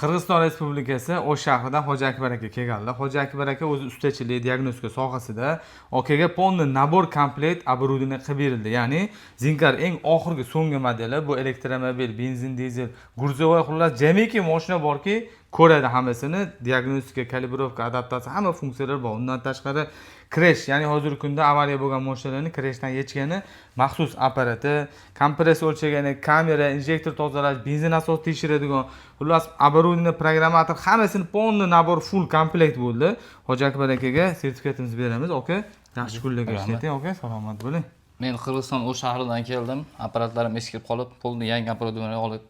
Qirg'iziston Respublikasi O'sh shahridan Hoji Akbar aka kelganlar. Hoji Akbar aka o'zi ustachilik, diagnostika sohasida akaga полный nabor komplekt оборудование qilib berildi. Ya'ni Zinkar eng oxirgi so'nggi modeli bu elektromobil, benzin, dizel, gruzovoy xullas jamiki mashina borki, ko'radi hammasini, diagnostika, kalibrovka, adaptatsiya hamma funksiyalar bor. Undan tashqari kresh, ya'ni hozirgi kunda avariya bo'lgan mashinalarni kreshdan yechgani maxsus apparati, kompressor o'lchagani, kamera, injektor tozalash, benzin asos tekshiradigan, xullas оборудование, programmator hammasini полный nabor full komplekt bo'ldi. Hoji Akbar akaga sertifikatimizni beramiz. Aka, yaxshi kunlarga ishlating, aka, salomat bo'ling. Men Qirg'iziston O'sh shahridan keldim. Apparatlarim eskib qolib, pulni yangi apparatlarni olib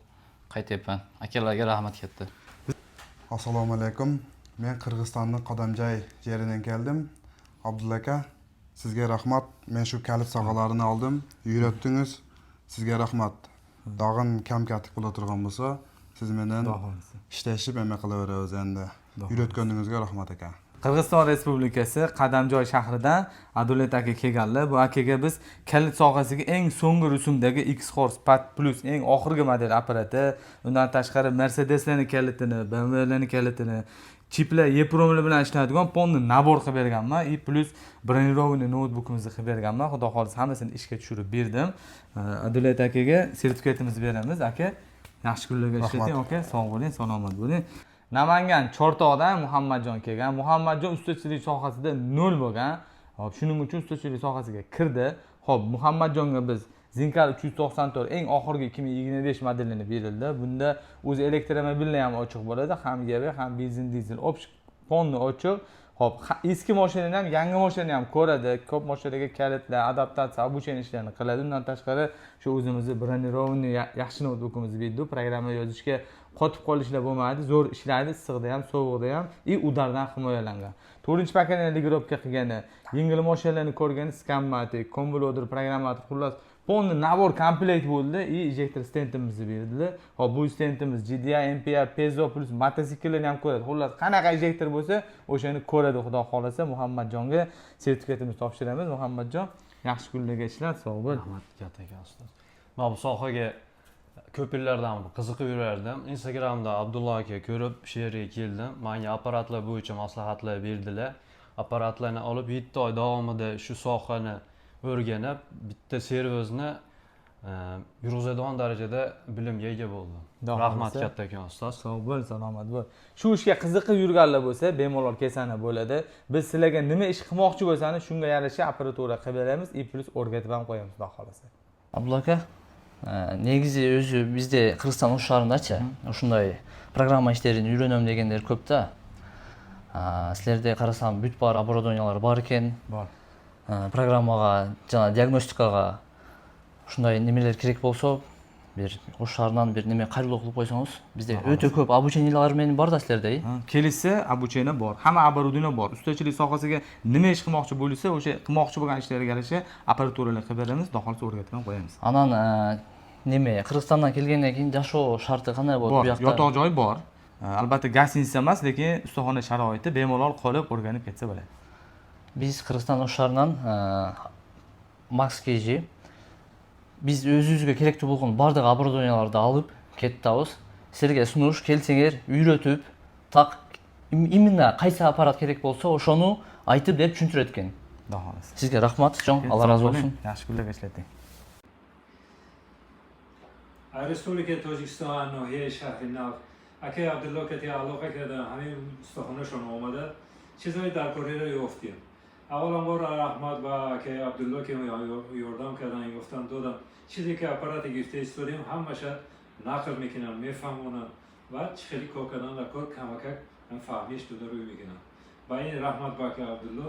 qaytyapman. Akalarga rahmat katta. Assalomu alaykum. Men Qirg'izistonning Qadamjoy yeridan keldim. Abdulla aka, sizga rahmat. Men shu kalit sohalarini oldim, yuratdingiz. Sizga rahmat. Dag'in kam-katik bo'la turgan bo'lsa, siz mendan ishlashib emas qilaverasiz endi. Yuratganingizga rahmat aka. Qirg'iziston Respublikasi Qadamjoy shahridan Adulat aka kelganlar. Bu akaga biz kalit sohasiga eng so'nggi rusumdagi X-Horse Pad Plus eng oxirgi model apparati, undan tashqari Mercedeslarning kalitini, BMWlarning kalitini, chiplar, EPROMlar bilan ishlaydigan полный nabor qilib berganman. И plus bronirованный notebookimizni qilib berganman. Xudo xolisa hammasini ishga tushirib berdim. Adulat akaga sertifikatimizni beramiz. Aka, yaxshi kunlarga ishlating, aka. Sog' bo'ling, salomat bo'ling. Namangan Chortoqdan Muhammadjon kelgan. Muhammadjon ustachilik sohasida 0 bo'lgan. Hop, shuning uchun ustachilik sohasiga kirdi. Hop, Muhammadjonga biz Zinkar 394 eng oxirgi 2025 modelini berildi. Bunda o'zi elektromobillar ham ochiq bo'ladi, ham YB, ham benzin, dizel, optik fonni ochiq. Hop, eski mashinani ham, yangi mashinani ham ko'radi. Ko'p mashinalarga kalitlar, adaptatsiya, обучение ishlarini qiladi. Undan tashqari shu o'zimizni bronirованный yaxshi notebookimizni berdi. Programma yozishga qotib qolishlar bo'lmaydi, zo'r ishlaydi, issiqda ham, sovuqda ham, udardan himoyalangan. 4-paketni ligrovka qilgani, yengil mashinalarni ko'rgani, skammatik, konvolyotor, programmator, xullas полный nabor komplekt bo'ldi. Injektor stentimizni berdilar. Hop, bu stentimiz GDI, MPR, Pezzo plus mototsikllarni ham ko'radi. Xullas, qanaqa injektor bo'lsa, o'shani ko'radi. Xudo xolasa Muhammadjonga sertifikatimizni topshiramiz. Muhammadjon, yaxshi kunlarga ishlat, sog' bo'l. Rahmat katta ustoz. Men bu sohaga ko'p yillardan qiziqib yurardim. Instagramda Abdulla aka ko'rib, shu yerga keldim. Menga apparatlar bo'yicha maslahatlar berdilar. Apparatlarni olib 7 oy davomida shu sohani o'rganib, bitta servisni yurg'izadigan darajada bilimga ega bo'ldim. Rahmat kattakon ustoz. Sog' bo'l, salomat bo'l. Shu ishga qiziqib yurganlar bo'lsa, bemalol kelsanglar bo'ladi. Biz sizlarga nima ish qilmoqchi bo'lsangiz, shunga yarasha apparatura qilib beramiz, plus o'rgatib ham qo'yamiz, xudo xolasa. Abdulla aka, negizi o'zi bizde Qirg'iziston O'sh shahridachi shunday programma ishlarini o'rganam deganlar ko'p-da. Sizlarda qarasam, büt bor оборудованиялар бар ekan. Bor. Programmaga, jana diagnostikaga shunday nimalar kerak bo'lsa, bir O'sh shahridan bir nima qayriliq qilib qo'ysangiz, bizda o'ta ko'p обучениялар men bor-da sizlarda. Kelishsa, обучение bor. Hamma оборудование bor. Ustachilik sohasiga nima ish qilmoqchi bo'lsa, o'sha qilmoqchi bo'lgan ishlarga yarasha apparaturalar qilib beramiz, xudo xolasa o'rgatib ham qo'yamiz. Anan nima, Qirg'izistondan kelgandan keyin yashash sharti qanday bo'ldi bu yoqda? Yotoq joy bor. Albatta gostinitsa emas, lekin ustaxona sharoiti bemalol qolib o'rganib ketsa bo'ladi. Biz Qirg'iziston O'sh shahridan Max KG biz o'zimizga kerakli bo'lgan barcha оборудованияларды olib ketdamiz. Sizlarga sunush, kelsangiz, uyratib, taq imенно qaysi apparat kerak bo'lsa, o'shani aytib deb tushuntirayotgan. Xudo xolasa. Sizga rahmat, jon, Alloh razı olsun. Yaxshi kunlarga ishlating. Respublika Tojikiston nohiya shahri Nav aka Abdulla aka aloqa qildi. Hamon ustaxonashon omada chizmay darkorlar yo'qdi. Avvalambor rahmat va aka Abdulla aka yordam kardن گفتن دادم چیزی که آپارات گرفته استودیم همشه نقل میکنن میفهمونن و چخیلی کار کردن و کار کمک هم فهمیش تو روی میکنن با این رحمت با aka Abdulla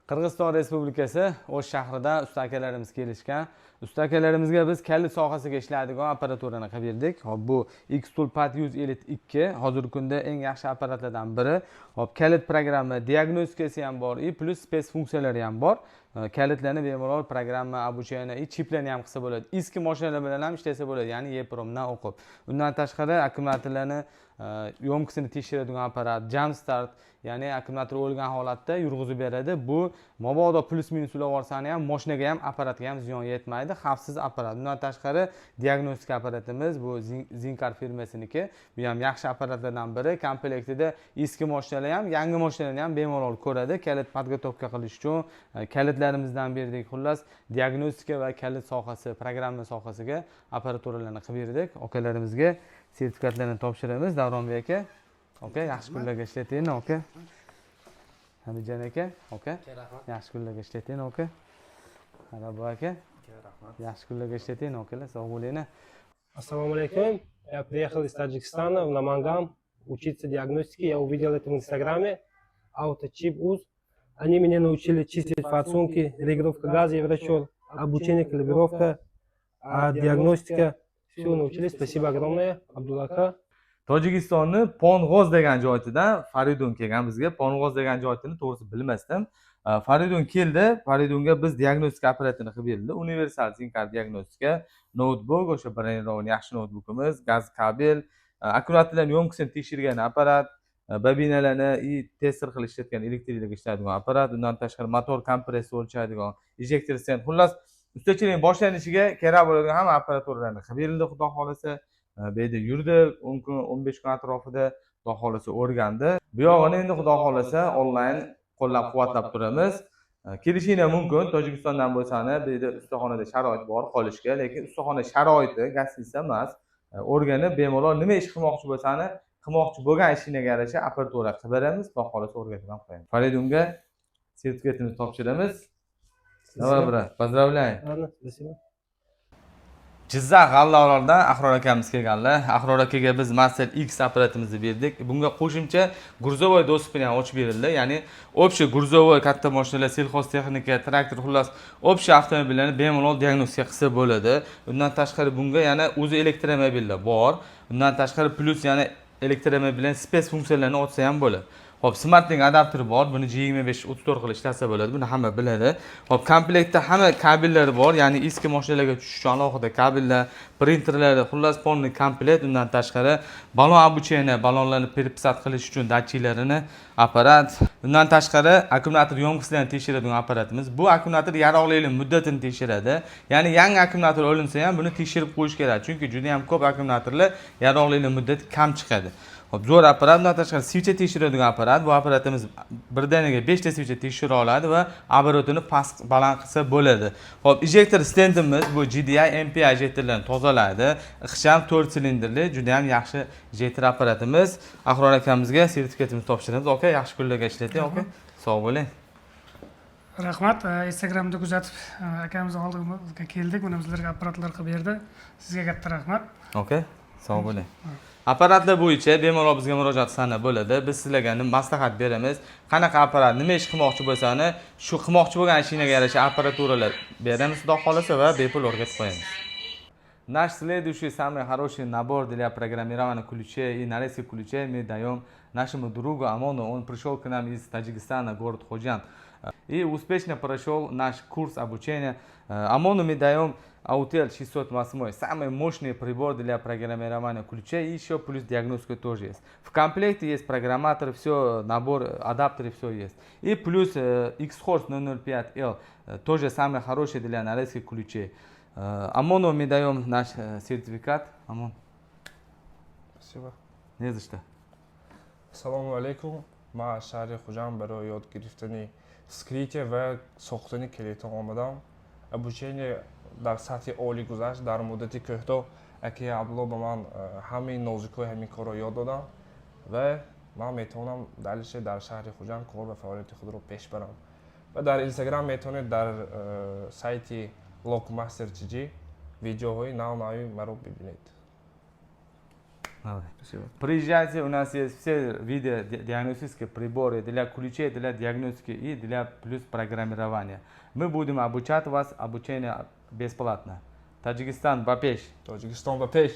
Qirg'iziston Respublikasi O'sh shahrida usta akalarimiz kelishgan. Usta akalarimizga biz kalit sohasiga ishlaydigan apparaturani qilib berdik. Hop, bu X-Tool Pad 100 Elite 2 hozirgi kunda eng yaxshi apparatlardan biri. Hop, kalit programma, diagnostikasi ham bor, plus space funksiyalari ham bor. kalitlarni bemalol programma обучение и chiplarni ham qilsa bo'ladi. Eski mashinalar bilan ham ishlasa bo'ladi, ya'ni EEPROMdan o'qib. Undan tashqari akkumulyatorlarni yo'mkisini tekshiradigan apparat, jump start, ya'ni akkumulyator o'lgan holatda yurg'izib beradi. Bu mabodo plus minus ulab olsani ham mashinaga ham apparatga ham ziyon yetmaydi. Xavfsiz apparat. Undan tashqari diagnostik apparatimiz bu Zinkar firmasiniki. Bu ham yaxshi apparatlardan biri. Komplektida eski mashinalar ham, yangi mashinalarni ham bemalol ko'radi. Kalit podgotovka qilish uchun kalitlarimizdan berdik. Xullas, diagnostika va kalit sohasi, programma sohasiga apparaturalarni qilib berdik. Akalarimizga sertifikatlarni topshiramiz. Davronbek aka. Okay, yaxshi kunlarga ishlating, okay. Hamijon aka, okay. Yaxshi kunlarga ishlating, okay. Arabo aka. Yaxshi kunlarga ishlating, okay. Sog' bo'ling. Ассаламу алейкум. Я приехал из Таджикистана в Наманган учиться диагностике. Я увидел это в Инстаграме. Авточип УЗ. Они меня научили чистить форсунки, регулировка газа, еврочер, обучение, калибровка, диагностика. Все научились. Спасибо огромное, Абдуллака. Tojikistonni Pong'oz degan joydan Faridun kelgan bizga. Pong'oz degan joyini to'g'risi bilmasdim. Faridun keldi. Faridunga biz diagnostika apparatini qilib berdi. Universal Zinkar diagnostika, notebook, o'sha birinchi yaxshi notebookimiz, gaz kabel, akkumulyatorlarning yo'mkisini tekshirgan apparat, bobinalarni tester qilib ishlatgan elektrikda ishlaydigan apparat, undan tashqari motor kompressor o'lchaydigan injektor stand. Xullas, ustachilik boshlanishiga kerak bo'ladigan hamma apparaturalarni qilib berildi, xudo xolasa. Bu yerda yurdi 10 kun, 15 kun atrofida xudo xolasa o'rgandi. Bu yog'ini endi xudo xolasa onlayn qo'llab-quvvatlab turamiz. Kelishinglar mumkin. Tojikistondan bo'lsani, bu yerda ustaxonada sharoit bor qolishga, lekin ustaxona sharoiti gaslisa emas. O'rganib bemalol nima ish qilmoqchi bo'lsani, qilmoqchi bo'lgan ishingizga yarasha apparatura qilib beramiz, xudo xolasa o'rgatib ham qo'yamiz. Faridunga sertifikatimizni topshiramiz. Davay brat, поздравляю. Спасибо. Jizzax g'allaoroldan Ahror akamiz kelganlar. Ahror akaga biz Master X apparatimizni berdik. Bunga qo'shimcha Gurzovoy dostupini ham ochib berildi. Ya'ni общий Gurzovoy katta mashinalar, sельхозtexnika, traktor, xullas, общий avtomobillarni bemalol diagnostika qilsa bo'ladi. Undan tashqari bunga yana o'zi elektromobillar bor. Undan tashqari plus yana elektromobillarning spes funksiyalarini ochsa ham bo'ladi. Hop, SmartLink adapteri bor. Buni G25-34 qilib ishlasa bo'ladi. Buni hamma biladi. Hop, komplektda hamma kabellari bor. Ya'ni eski mashinalarga tushish uchun alohida kabellar, printerlar, xullas полный komplekt. Undan tashqari balon обучение, balonlarni переписать qilish uchun datchiklarini, apparat. Undan tashqari akkumulyator yo'mkisini tekshiradigan apparatimiz. Bu akkumulyator yaroqlilik muddatini tekshiradi. Ya'ni yangi akkumulyator olinsa ham buni tekshirib qo'yish kerak. Chunki juda ham ko'p akkumulyatorlar yaroqlilik muddati kam chiqadi. Hop, zo'r apparat. Undan tashqari switch tekshiradigan apparat. Bu apparatimiz birdaniga 5 ta switch tekshira oladi va oborotini past baland qilsa bo'ladi. Hop, injektor stendimiz bu GDI MPI injektorlarni tozalaydi. Ixcham 4 silindrli, juda ham yaxshi injektor apparatimiz. Ahror akamizga sertifikatimizni topshiramiz. Okay, yaxshi kunlarga ishlating, okay? Sog' bo'ling. Rahmat. Instagramda kuzatib akamizning oldiga keldik. Buni bizlarga apparatlar qilib berdi. Sizga katta rahmat. Okay, sog' bo'ling. Apparatlar bo'yicha bemalol bizga murojaat qilsangiz bo'ladi. Biz sizlarga maslahat beramiz. Qanaqa apparat, nima ish qilmoqchi bo'lsangiz, shu qilmoqchi bo'lgan ishingizga yarasha apparaturalar beramiz, xudo xolasa, va bepul o'rgatib qo'yamiz. Наш следующий самый хороший набор для программирования ключей и нарезки ключей мы даем нашему другу Амону. Он пришел к нам из Таджикистана, город Ходжан. И успешно прошел наш курс обучения. Амону мы даем Autel 608, самый мощный прибор для программирования ключей, и еще плюс диагностика тоже есть. В комплекте есть программатор, все, набор, адаптеры, все есть. И плюс X-Horse 005L, тоже самый хороший для нарезки ключей. Амону мы даем наш сертификат. Амон. Спасибо. Не за что. Ассаламу алейкум. Ма шаҳри Хуҷанд барои ёд гирифтани скрития ва сохтани клетон омадам. Обучение дар сатҳи олӣ гузашт. Дар муддати кӯтоҳ акаи Абдулло ба ман ҳамаи нозикҳои ҳамин корро ёд додам ва ман метавонам далише дар шаҳри Хуҷанд кор ва фаъолияти худро пеш барам. Ва дар Инстаграм метавонед дар сайти Lockmaster GG видеоҳои нав-нави маро бибинед. Спасибо. Приезжайте, у нас есть все виды диагностические приборы для ключей, для диагностики и для плюс программирования. Мы будем обучать вас, обучение бесплатно. Таджикистан, Бапеш. Tojikiston va pesh.